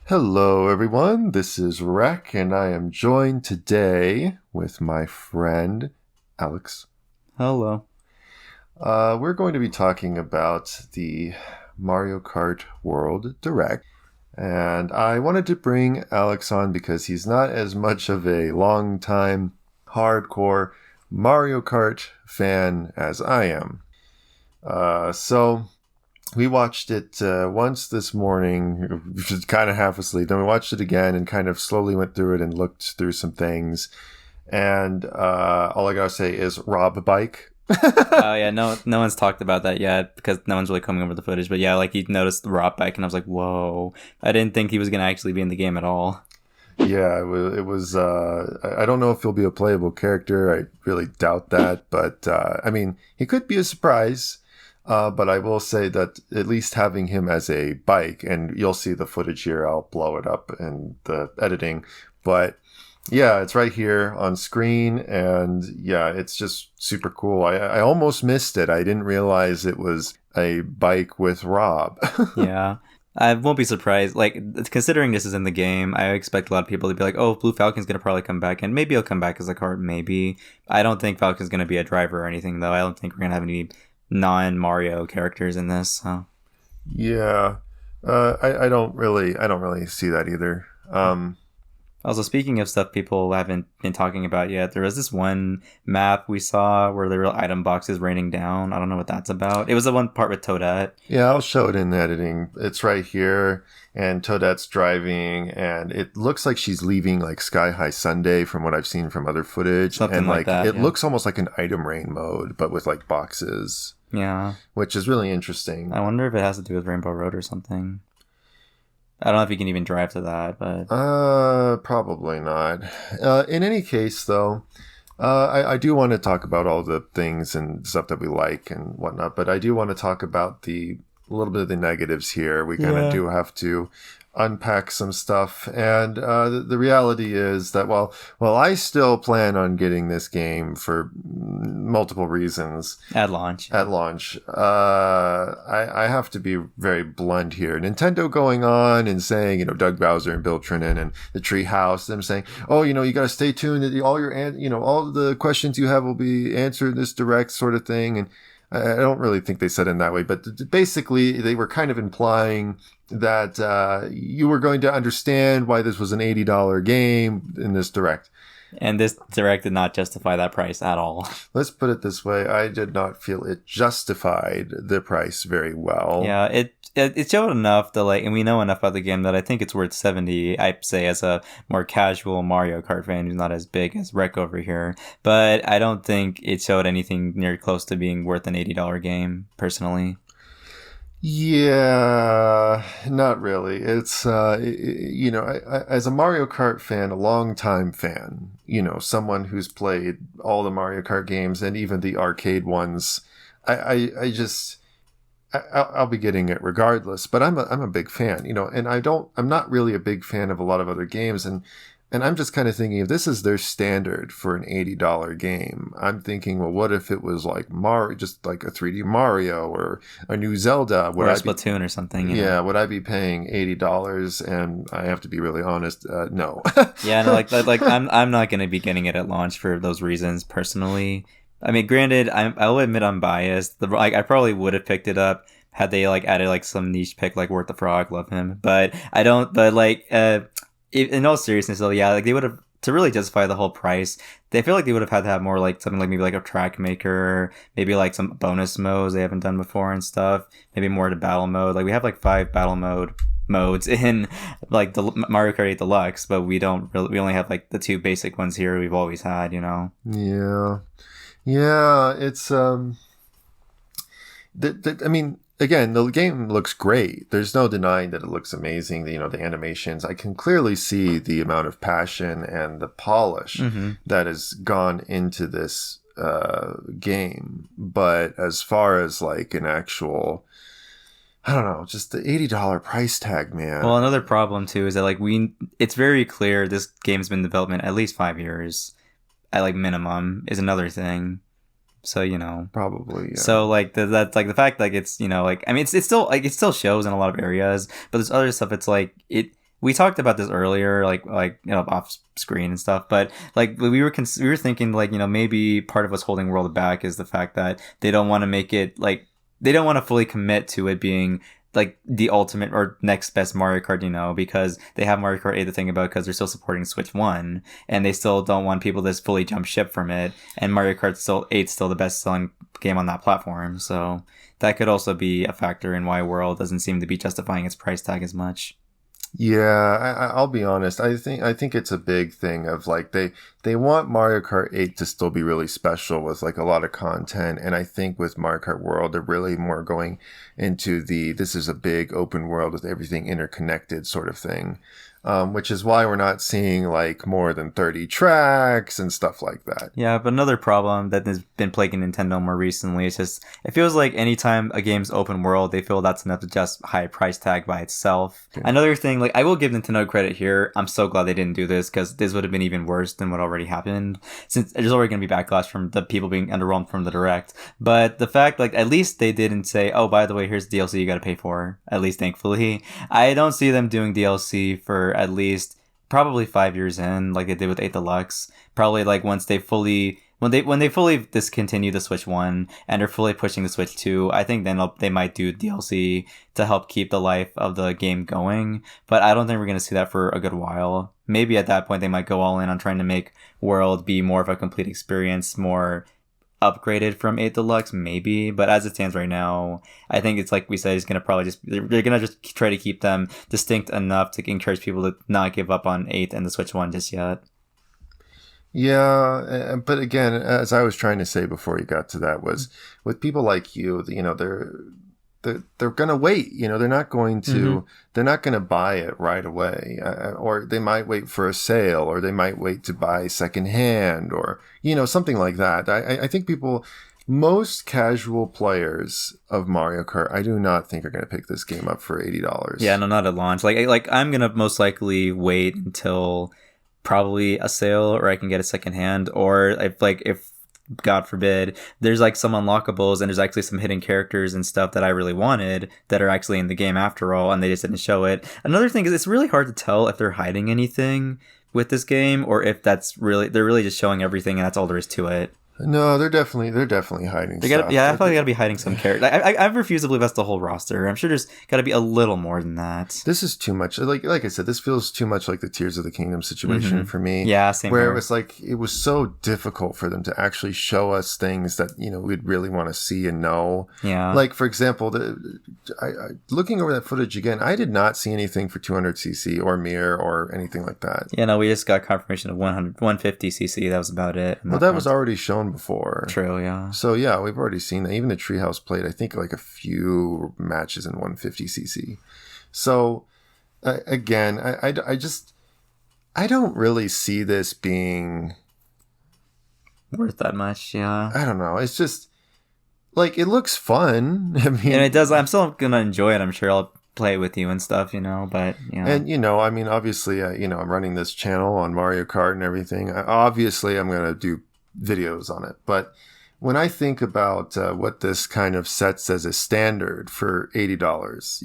Hello, everyone. This is Rek, and I am joined today with my friend Alex. Hello. We're going to be talking about the Mario Kart World Direct, and I wanted to bring Alex on because he's not as much of a long-time hardcore Mario Kart fan as I am. So we watched it once this morning, just kind of half asleep. Then we watched it again and kind of slowly went through it and looked through some things. And all I gotta say is Rob Bike. Oh yeah, no one's talked about that yet because no one's really coming over the footage. But yeah, like you noticed the rock bike, and I was like, whoa! I didn't think he was gonna actually be in the game at all. Yeah, it was I don't know if he'll be a playable character. I really doubt that. But I mean, he could be a surprise. But I will say that at least having him as a bike, and you'll see the footage here, I'll blow it up in the editing. But yeah, it's right here on screen, and yeah, it's just super cool. I almost missed it. I didn't realize it was a bike with Rob. Yeah, I won't be surprised. Like considering this is in the game, I expect a lot of people to be like, "Oh, Blue Falcon's gonna probably come back, and maybe he'll come back as a cart. Maybe I don't think Falcon's gonna be a driver or anything, though. I don't think we're gonna have any non-Mario characters in this. So. Yeah, I don't really see that either. Also, speaking of stuff people haven't been talking about yet, there was this one map we saw where there were item boxes raining down. I don't know what that's about. It was the one part with Toadette. Yeah, I'll show it in the editing. It's right here, and Toadette's driving, and it looks like she's leaving like Sky High Sunday from what I've seen from other footage. Something and like that, it yeah. looks almost like an item rain mode, but with like boxes. Yeah. Which is really interesting. I wonder if it has to do with Rainbow Road or something. I don't know if you can even drive to that, but... Probably not. In any case, though, I do want to talk about all the things and stuff that we like and whatnot, but I do want to talk about a little bit of the negatives here. We kind of do have to unpack some stuff, and the reality is that while I still plan on getting this game for multiple reasons At launch, I have to be very blunt here. Nintendo going on and saying, Doug Bowser and Bill Trinen and the Treehouse, them saying, oh, you got to stay tuned, that all all the questions you have will be answered in this direct sort of thing. And I don't really think they said it in that way, but basically they were kind of implying that you were going to understand why this was an $80 game in this direct. And this direct did not justify that price at all. Let's put it this way. I did not feel it justified the price very well. Yeah, it showed enough that, and we know enough about the game that I think it's worth $70, I'd say, as a more casual Mario Kart fan who's not as big as Rek over here. But I don't think it showed anything near close to being worth an $80 game, personally. Yeah, not really. It's, as a Mario Kart fan, a long-time fan, someone who's played all the Mario Kart games and even the arcade ones, I'll be getting it regardless, but I'm a big fan, and I'm not really a big fan of a lot of other games, and I'm just kind of thinking, if this is their standard for an $80 game, I'm thinking, well, what if it was like Mario, just like a 3D Mario or a new Zelda? Or a Splatoon or something. Yeah, would I be paying $80? And I have to be really honest, no. Yeah, no, I'm not going to be getting it at launch for those reasons, personally. I mean, granted, I'll admit I'm biased. I probably would have picked it up had they added some niche pick like Worth the Frog, love him, but I don't. But in all seriousness, though, yeah, they would have, to really justify the whole price, they feel like they would have had to have more something maybe a track maker, maybe some bonus modes they haven't done before and stuff, maybe more to battle mode. We have 5 battle modes in the Mario Kart 8 Deluxe, but we only have the 2 basic ones here we've always had, Yeah, it's I mean, again, the game looks great. There's no denying that it looks amazing. The animations. I can clearly see the amount of passion and the polish that has gone into this game. But as far as an actual, I don't know, just the $80 price tag, man. Well, another problem too is that it's very clear this game's been in development at least 5 years, at minimum, is another thing. So, probably, yeah. So that's the fact it's, I mean, it's still it still shows in a lot of areas, but there's other stuff. It's we talked about this earlier, off screen and stuff. But like we were thinking like maybe part of what's holding World back is the fact that they don't want to make it like they don't want to fully commit to it being like the ultimate or next best Mario Kart, because they have Mario Kart 8 to think about because they're still supporting Switch 1 and they still don't want people to fully jump ship from it. And Mario Kart 8 still the best selling game on that platform. So that could also be a factor in why World doesn't seem to be justifying its price tag as much. Yeah, I'll be honest. I think it's a big thing of like they want Mario Kart 8 to still be really special with like a lot of content, and I think with Mario Kart World they're really more going into this is a big open world with everything interconnected sort of thing. Which is why we're not seeing like more than 30 tracks and stuff like that. Yeah, but another problem that has been plaguing Nintendo more recently is just it feels like anytime a game's open world, they feel that's enough to just high price tag by itself. Yeah. Another thing, like I will give Nintendo credit here. I'm so glad they didn't do this because this would have been even worse than what already happened. Since there's already going to be backlash from the people being underwhelmed from the Direct. But the fact, like at least they didn't say, oh, by the way, here's DLC you got to pay for. At least thankfully, I don't see them doing DLC for at least probably 5 years in, like they did with 8 Deluxe. Probably like once they fully when they fully discontinue the Switch 1 and are fully pushing the Switch 2, I think then they might do DLC to help keep the life of the game going. But I don't think we're going to see that for a good while. Maybe at that point they might go all in on trying to make World be more of a complete experience, more upgraded from 8 Deluxe, maybe, but as it stands right now, I think it's like we said, they're gonna just try to keep them distinct enough to encourage people to not give up on 8 and the Switch 1 just yet. Yeah, but again, as I was trying to say before you got to that, was with people like you, they're going to wait, they're not going to, they're not going to buy it right away, or they might wait for a sale, or they might wait to buy secondhand, or, something like that. I think most casual players of Mario Kart, I do not think are going to pick this game up for $80. Yeah, no, not at launch. Like I'm going to most likely wait until probably a sale, or I can get a secondhand, or if God forbid, there's like some unlockables and there's actually some hidden characters and stuff that I really wanted that are actually in the game after all, and they just didn't show it. Another thing is it's really hard to tell if they're hiding anything with this game or if they're really just showing everything and that's all there is to it. No, they're definitely hiding stuff. Yeah, I thought they gotta be hiding some character. I refuse to believe that's the whole roster. I'm sure there's gotta be a little more than that. This is too much. Like I said, this feels too much like the Tears of the Kingdom situation for me. Yeah, same where here. It was like it was so difficult for them to actually show us things that we'd really want to see and know. Yeah. Like for example, looking over that footage again, I did not see anything for 200cc or Mir or anything like that. Yeah, no, we just got confirmation of 150cc. That was about it. Well, that was already shown before. True, yeah. So yeah, we've already seen that. Even the Treehouse played, I think, like a few matches in 150cc. So again, I don't really see this being worth that much. Yeah, I don't know. It's just like it looks fun. I mean, and it does. I'm still gonna enjoy it. I'm sure I'll play with you and stuff, but and I mean, obviously, I'm running this channel on Mario Kart and everything. Obviously, I'm gonna do videos on it, but when I think about what this kind of sets as a standard for $80,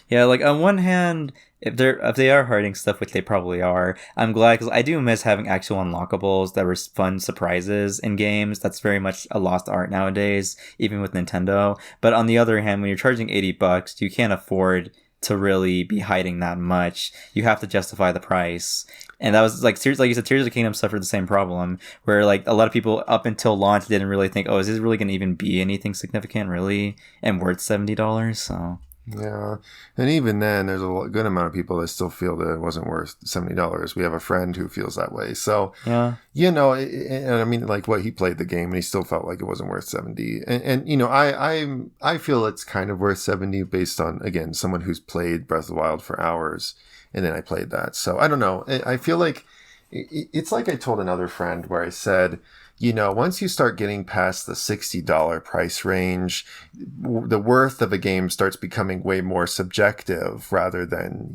yeah, like on one hand, if they are hiding stuff, which they probably are, I'm glad because I do miss having actual unlockables that were fun surprises in games. That's very much a lost art nowadays, even with Nintendo. But on the other hand, when you're charging $80, you can't afford to really be hiding that much. You have to justify the price. And that was like you said, Tears of the Kingdom suffered the same problem where like a lot of people up until launch didn't really think, oh, is this really going to even be anything significant really and worth $70? So yeah, and even then there's a good amount of people that still feel that it wasn't worth $70. We have a friend who feels that way. So yeah, and I mean, like what he played the game and he still felt like it wasn't worth 70. And I feel it's kind of worth 70 based on, again, someone who's played Breath of the Wild for hours. And then I played that. So I don't know. I feel like it's like I told another friend where I said, once you start getting past the $60 price range, the worth of a game starts becoming way more subjective rather than,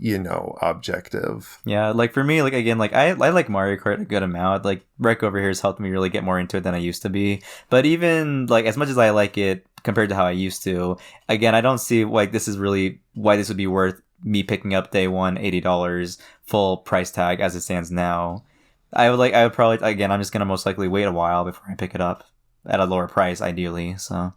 objective. Yeah, like for me, like again, like I like Mario Kart a good amount. Like Rec over here has helped me really get more into it than I used to be. But even like as much as I like it compared to how I used to, again, I don't see like this is really why this would be worth me picking up day one $80 full price tag as it stands now. I would probably, again, I'm just gonna most likely wait a while before I pick it up at a lower price, ideally. So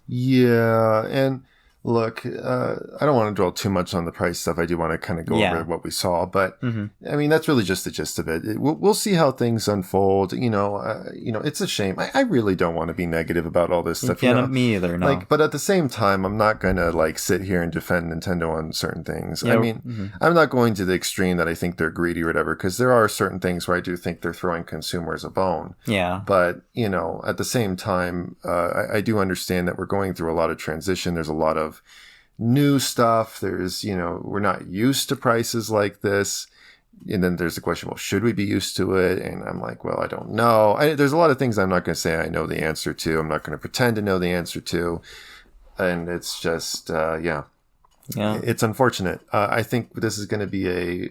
yeah, and look, I don't want to dwell too much on the price stuff. I do want to kind of go over what we saw, but I mean that's really just the gist of it. We'll see how things unfold. It's a shame. I really don't want to be negative about all this stuff. Yeah, me either. No. But at the same time, I'm not gonna sit here and defend Nintendo on certain things. Yeah, I mean, I'm not going to the extreme that I think they're greedy or whatever, because there are certain things where I do think they're throwing consumers a bone. Yeah. But at the same time, I do understand that we're going through a lot of transition. There's a lot of new stuff. There's, we're not used to prices like this. And then there's the question, well, should we be used to it? And I'm like, well, I don't know. There's a lot of things I'm not going to say I know the answer to. I'm not going to pretend to know the answer to. And it's just, it's unfortunate. I think this is going to be a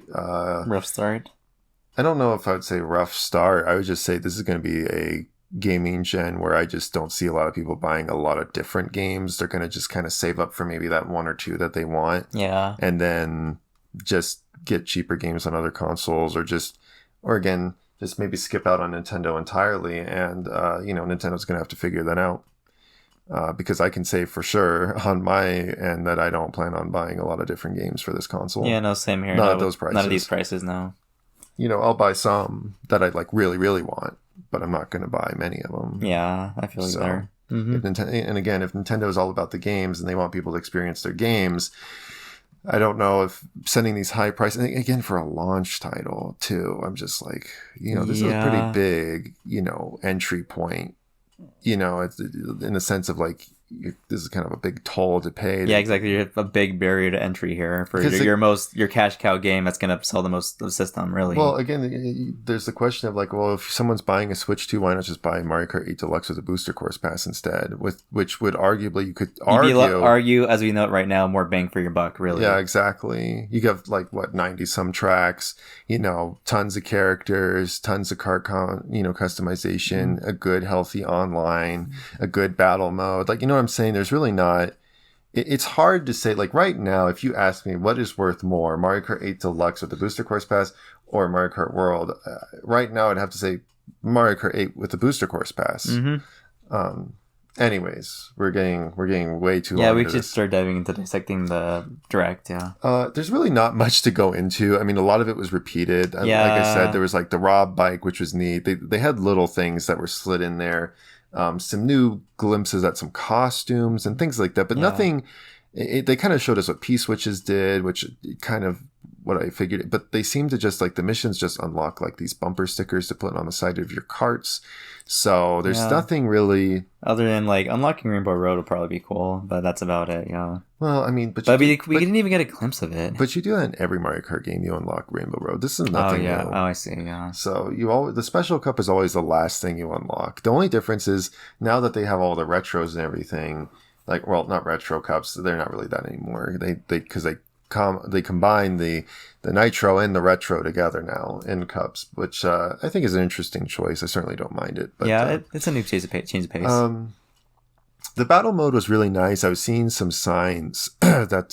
rough start. I don't know if I would say rough start. I would just say this is going to be a gaming gen where I just don't see a lot of people buying a lot of different games. They're going to just kind of save up for maybe that one or two that they want. Yeah. And then just get cheaper games on other consoles, or again, just maybe skip out on Nintendo entirely. And, Nintendo's going to have to figure that out. Because I can say for sure on my end that I don't plan on buying a lot of different games for this console. Yeah, no, same here. Not at those prices. None of these prices, no. I'll buy some that I really, really want, but I'm not going to buy many of them. Yeah, I feel like there. If Nintendo is all about the games and they want people to experience their games, I don't know if sending these high prices, and again, for a launch title too, I'm just like, this is a pretty big, entry point, it's in the sense of this is kind of a big toll to pay. Yeah, exactly. You have a big barrier to entry here for your cash cow game that's going to sell the most of the system, really. Well, again, there's the question of if someone's buying a Switch 2, why not just buy Mario Kart 8 Deluxe with a booster course pass instead? Which would arguably, you could argue, as we know it right now, more bang for your buck, really. Yeah, exactly. You have 90 some tracks, tons of characters, tons of card customization, a good healthy online, a good battle mode. What I'm saying, there's really not, it's hard to say, right now, if you ask me what is worth more, Mario Kart 8 Deluxe with the booster course pass or Mario Kart World, right now I'd have to say Mario Kart 8 with the booster course pass. Anyways, we're getting way too long. Yeah, we should start diving into dissecting the Direct. There's really not much to go into. I mean, a lot of it was repeated. Like I said, there was the Rob bike, which was neat. They had little things that were slid in there. Some new glimpses at some costumes and things like that, but nothing. They kind of showed us what P-switches did, which kind of what I figured. But they seem to just the missions just unlock these bumper stickers to put on the side of your carts. So there's nothing really other than unlocking Rainbow Road will probably be cool, but that's about it. Yeah. Well, I mean, we didn't even get a glimpse of it. But you do that in every Mario Kart game. You unlock Rainbow Road. This is nothing new. Oh, I see. Yeah. So the Special Cup is always the last thing you unlock. The only difference is now that they have all the retros and everything. Not retro cups. They're not really that anymore. They combine the nitro and the retro together now in cups, which I think is an interesting choice. I certainly don't mind it. But, it's a new change of pace. The battle mode was really nice. I was seeing some signs that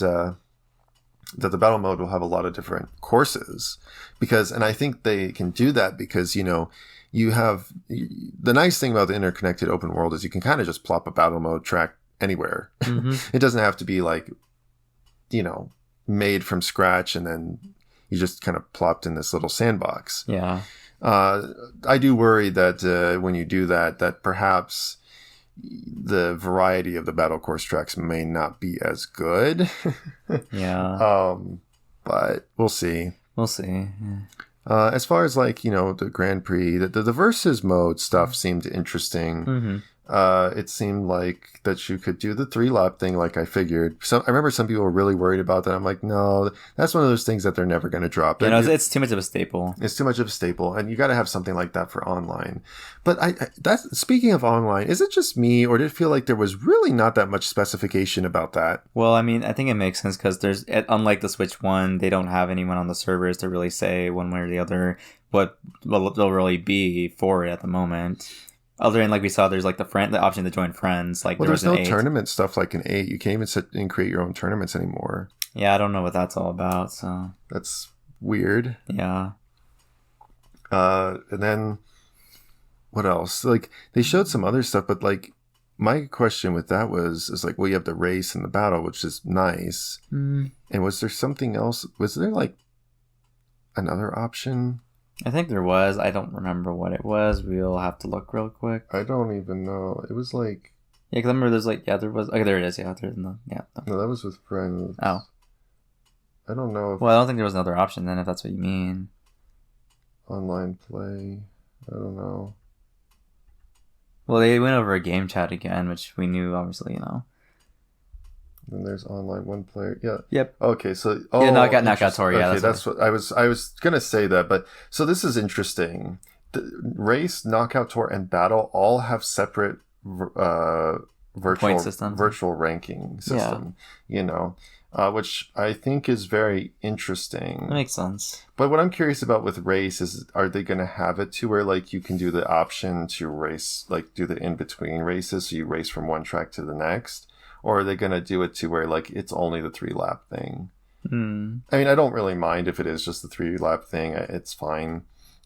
the battle mode will have a lot of different courses and I think they can do that because you have the nice thing about the interconnected open world is you can kind of just plop a battle mode track anywhere. It doesn't have to be made from scratch and then you just kind of plopped in this little sandbox. Yeah. I do worry that when you do that perhaps the variety of the battle course tracks may not be as good. Yeah. But we'll see. Yeah. As far as the Grand Prix, the versus mode stuff seemed interesting. It seemed like that you could do the 3-lap thing like I figured. I remember some people were really worried about that. I'm like, no, that's one of those things that they're never going to drop. It's too much of a staple. It's too much of a staple, and you got to have something like that for online. But speaking of online, is it just me, or did it feel like there was really not that much specification about that? Well, I mean, I think it makes sense because unlike the Switch 1, they don't have anyone on the servers to really say one way or the other what they'll really be for it at the moment. Other than we saw, there's the option to join friends. There's no tournament stuff like in 8. You can't even sit and create your own tournaments anymore. Yeah, I don't know what that's all about. So That's weird. yeah. And then what else? Like they showed some other stuff, but like my question with that is like, well, you have the race and the battle, which is nice. Mm. And was there something else? Was there like another option? I think there was. I don't remember what it was. We'll have to look real quick. I don't even know. It was like Yeah, because I remember there's like, yeah, there was. Okay, there it is. Yeah, there's no. Yeah. no, that was with friends. Oh. I don't know if Well, I don't think there was another option then, if that's what you mean. online play. I don't know. Well, they went over a game chat again, which we knew, obviously, you know. Then there's online one player. Yeah. Yep. Okay, so knockout tour. Yeah, okay, that's what I was gonna say that, but so this is interesting. The race, knockout tour, and battle all have separate virtual ranking system. You know, which I think is very interesting. That makes sense. But what I'm curious about with race is, are they going to have it to where like you can do the option to race, like do the in between races, so you race from one track to the next? Or are they going to do it to where like it's only the 3-lap thing? Mm. I mean, I don't really mind if it is just the 3-lap thing. It's fine.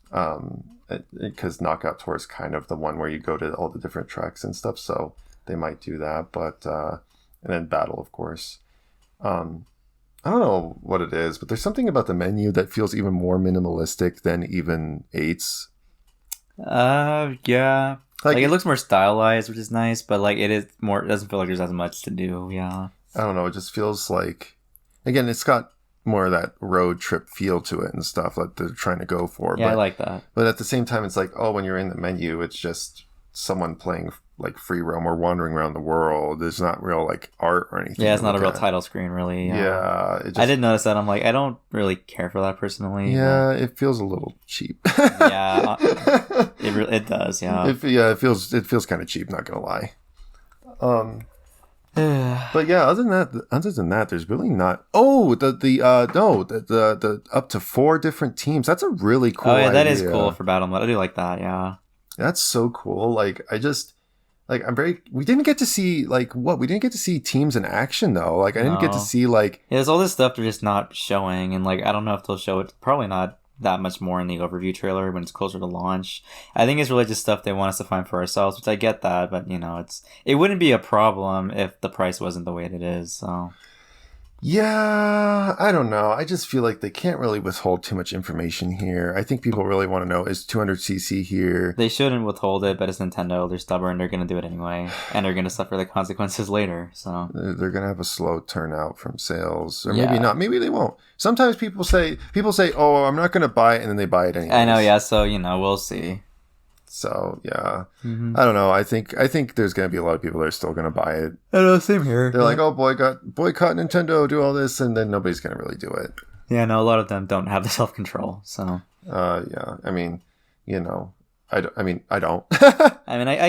Because Knockout Tour is kind of the one where you go to all the different tracks and stuff. So they might do that. But, and then Battle, of course. I don't know what it is, but there's something about the menu that feels even more minimalistic than even 8's. Yeah. Like it looks more stylized, which is nice, but like it is more. It doesn't feel like there's as much to do. Yeah. I don't know. It just feels like, again, it's got more of that road trip feel to it and stuff that they're trying to go for. Yeah, but, I like that. But at the same time, it's like, oh, when you're in the menu, it's just someone playing like free roam or wandering around the world. There's not real like art or anything. Yeah, it's not a real title screen, really. Yeah. I did notice that. I'm like, I don't really care for that personally. Yeah, it feels a little cheap. Yeah, it does. Yeah. It feels kind of cheap. Not gonna lie. But yeah, other than that, there's really not. Oh, the up to 4 different teams. That's a really cool. Oh yeah, that idea. is cool for battle mode. I do like that. Yeah. That's so cool. Like we didn't get to see we didn't get to see teams in action though. Like I didn't get to see like yeah, there's all this stuff they're just not showing, and like I don't know if they'll show it. Probably not that much more in the overview trailer when it's closer to launch. I think it's really just stuff they want us to find for ourselves, which I get that, but you know, it wouldn't be a problem if the price wasn't the way it is. So. Yeah, I don't know. I just feel like they can't really withhold too much information here. I think people really want to know, is 200cc here? They shouldn't withhold it, but it's Nintendo. They're stubborn. They're going to do it anyway. And they're going to suffer the consequences later. So they're going to have a slow turnout from sales. Or maybe not. Maybe they won't. Sometimes people say, oh, I'm not going to buy it, and then they buy it anyway. I know, yeah. So, you know, we'll see. So yeah, I don't know. I think there's gonna be a lot of people that are still gonna buy it. I know, same here. They're like, oh, boycott Nintendo, do all this, and then nobody's gonna really do it. Yeah, no, a lot of them don't have the self control. So yeah, I mean, you know, I don't. I mean, I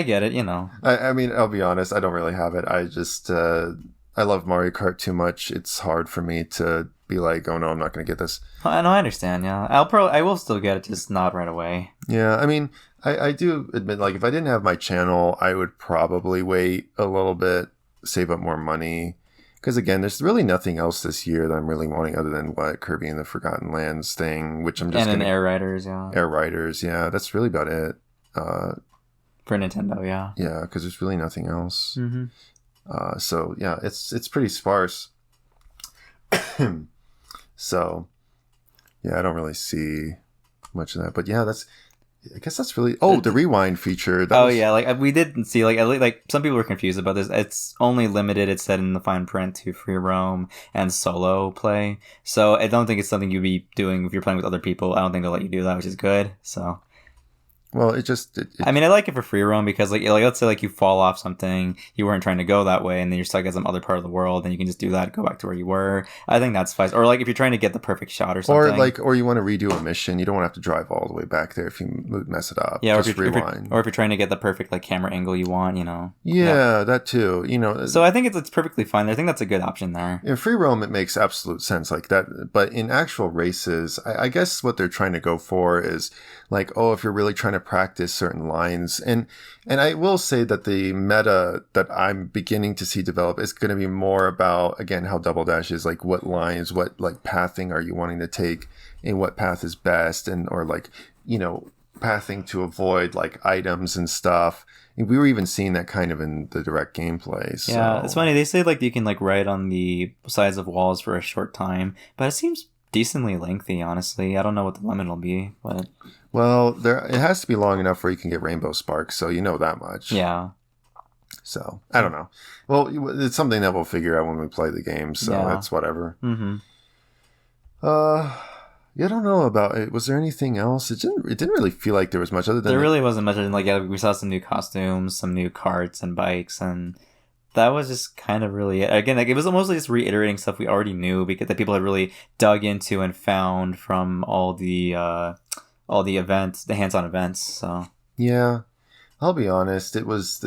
get it. You know, I mean, I'll be honest. I don't really have it. I just I love Mario Kart too much. It's hard for me to be like, oh no, I'm not gonna get this. I know, I understand. Yeah, I will still get it, just not right away. Yeah, I mean. I do admit, like, if I didn't have my channel, I would probably wait a little bit, save up more money. Because, again, there's really nothing else this year that I'm really wanting other than, Kirby and the Forgotten Lands thing, which I'm just And Air Riders, yeah. Air Riders, yeah. That's really about it. For Nintendo, yeah. Yeah, because there's really nothing else. Mm-hmm. So, yeah, it's pretty sparse. So, yeah, I don't really see much of that. But, yeah, I guess that's really... Oh, the rewind feature. Yeah, like we didn't see... Like some people were confused about this. It's only limited, it said in the fine print, to free roam and solo play. So I don't think it's something you'd be doing if you're playing with other people. I don't think they'll let you do that, which is good. So... Well, it just... I mean, I like it for free roam because, like, let's say, like, you fall off something, you weren't trying to go that way, and then you're stuck at some other part of the world, and you can just do that, go back to where you were. I think that's fine. Or, like, if you're trying to get the perfect shot or something. Or you want to redo a mission, you don't want to have to drive all the way back there if you mess it up. Yeah, just rewind. Or if you're trying to get the perfect, like, camera angle you want, you know. Yeah, that too, you know. So I think it's perfectly fine. I think that's a good option there. In free roam, it makes absolute sense like that. But in actual races, I guess what they're trying to go for is, like, oh, if you're really trying of practice certain lines. And I will say that the meta that I'm beginning to see develop is going to be more about, again, how Double Dash is, like what lines, what like pathing are you wanting to take, and what path is best, and or like, you know, pathing to avoid like items and stuff. And we were even seeing that kind of in the direct gameplay. So. Yeah, it's funny. They say like you can like write on the sides of walls for a short time, but it seems decently lengthy, honestly. I don't know what the limit will be, but well, it has to be long enough where you can get rainbow sparks, so you know that much. Yeah. So I don't know. Well, it's something that we'll figure out when we play the game, so it's whatever. Mm-hmm. Yeah, I don't know about it. Was there anything else? It didn't really feel like there was much other than there really wasn't much. Like we saw some new costumes, some new carts and bikes, and that was just kind of really it. Again, like it was mostly just reiterating stuff we already knew because that people had really dug into and found from all the events, the hands-on events. So yeah, I'll be honest. It was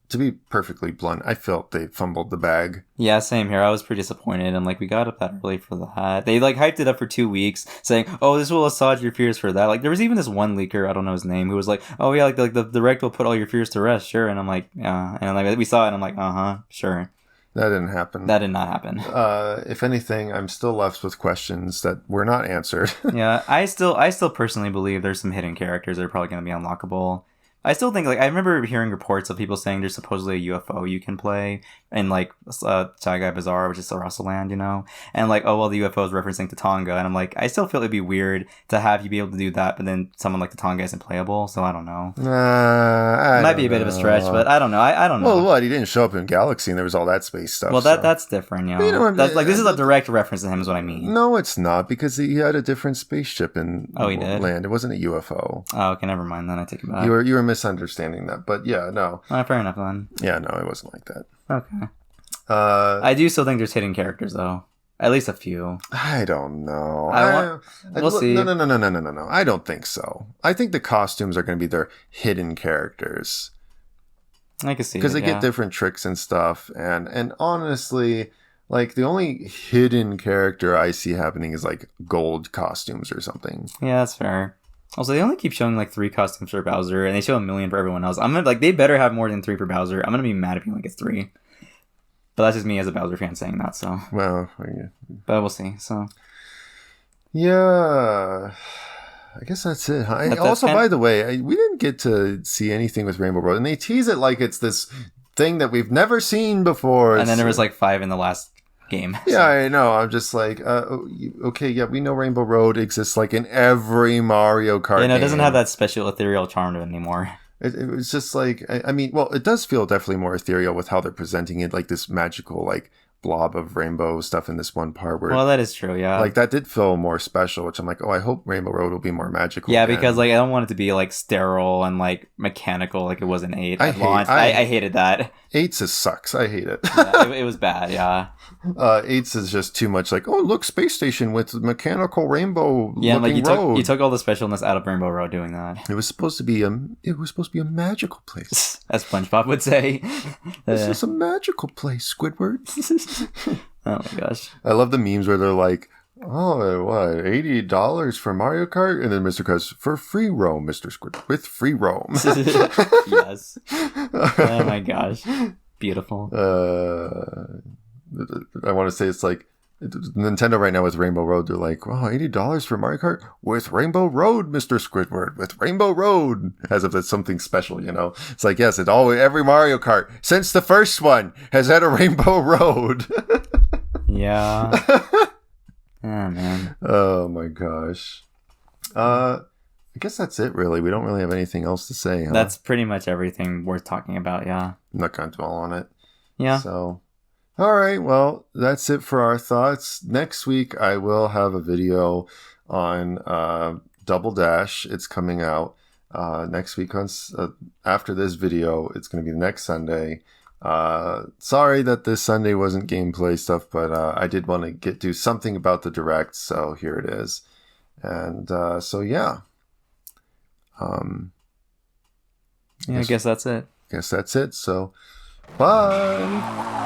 to be perfectly blunt, I felt they fumbled the bag. Yeah, same here. I was pretty disappointed. I'm like, we got up that early for that. They like hyped it up for 2 weeks, saying, "Oh, this will assuage your fears for that." Like, there was even this one leaker, I don't know his name, who was like, "Oh yeah, like the direct will put all your fears to rest, sure." And I'm like, "Yeah," and like we saw it, and I'm like, sure." That didn't happen. That did not happen. If anything, I'm still left with questions that were not answered. Yeah, I still personally believe there's some hidden characters that are probably going to be unlockable. I still think, like, I remember hearing reports of people saying there's supposedly a UFO you can play in, like, Shy Guy Bazaar, which is Sarasa Land, you know? And, like, oh, well, the UFO is referencing Tatanga. And I'm like, I still feel it'd be weird to have you be able to do that, but then someone like Tatanga isn't playable, so I don't know. It might be a bit of a stretch, but I don't know. I don't know. Well, what? He didn't show up in Galaxy and there was all that space stuff. Well, that's different, you know? You know that's, like, this is a direct reference to him is what I mean. No, it's not, because he had a different spaceship in he did? Land. It wasn't a UFO. Oh, okay, never mind then. I take it back. You were misunderstanding that. But yeah, no. Fair enough then. Yeah, no, it wasn't like that. Okay. I do still think there's hidden characters though. At least a few. I don't know. We'll see. No. I don't think so. I think the costumes are going to be their hidden characters. I can see because they get different tricks and stuff. And honestly, like the only hidden character I see happening is like gold costumes or something. Yeah, that's fair. Also, they only keep showing like 3 costumes for Bowser, and they show 1 million for everyone else. I'm gonna like they better have more than 3 for Bowser. I'm gonna be mad if you only get 3. But that's just me as a Bowser fan saying that. So well, yeah. But we'll see. So yeah, I guess that's it. Also, by the way, we didn't get to see anything with Rainbow Road, and they tease it like it's this thing that we've never seen before. And then there was like 5 in the last game. Yeah, I know. I'm just like, okay, yeah, we know Rainbow Road exists like in every Mario Kart game. It doesn't have that special ethereal charm to it anymore. It was just like, I mean, well, it does feel definitely more ethereal with how they're presenting it, like this magical, like, blob of rainbow stuff in this one part where that is true, yeah, like that did feel more special, which I'm like, I hope Rainbow Road will be more magical again. Because like I don't want it to be like sterile and like mechanical like it was in 8 at launch. I hated that. 8's just sucks. I hate it. Yeah, it was bad. Yeah. 8's is just too much like, oh look, space station with mechanical rainbow looking road. You took all the specialness out of Rainbow Road doing that. It was supposed to be a magical place, as SpongeBob would say. This is a magical place, Squidward. Oh my gosh. I love the memes where they're like, oh, what, $80 for Mario Kart? And then Mr. Krabs, for free roam, Mr. Squid, with free roam. Yes. Oh my gosh. Beautiful. I want to say it's like, Nintendo right now with Rainbow Road, they're like, oh, $80 for Mario Kart? With Rainbow Road, Mr. Squidward, with Rainbow Road. As if it's something special, you know? It's like, yes, every Mario Kart, since the first one, has had a Rainbow Road. Yeah. Oh, man. Oh, my gosh. I guess that's it, really. We don't really have anything else to say, huh? That's pretty much everything worth talking about, yeah. I'm not going to dwell on it. Yeah. So... all right, well, that's it for our thoughts. Next week, I will have a video on Double Dash. It's coming out next week. After this video, it's going to be the next Sunday. Sorry that this Sunday wasn't gameplay stuff, but I did want to do something about the Direct, so here it is. And so, yeah. I guess that's it. So, bye!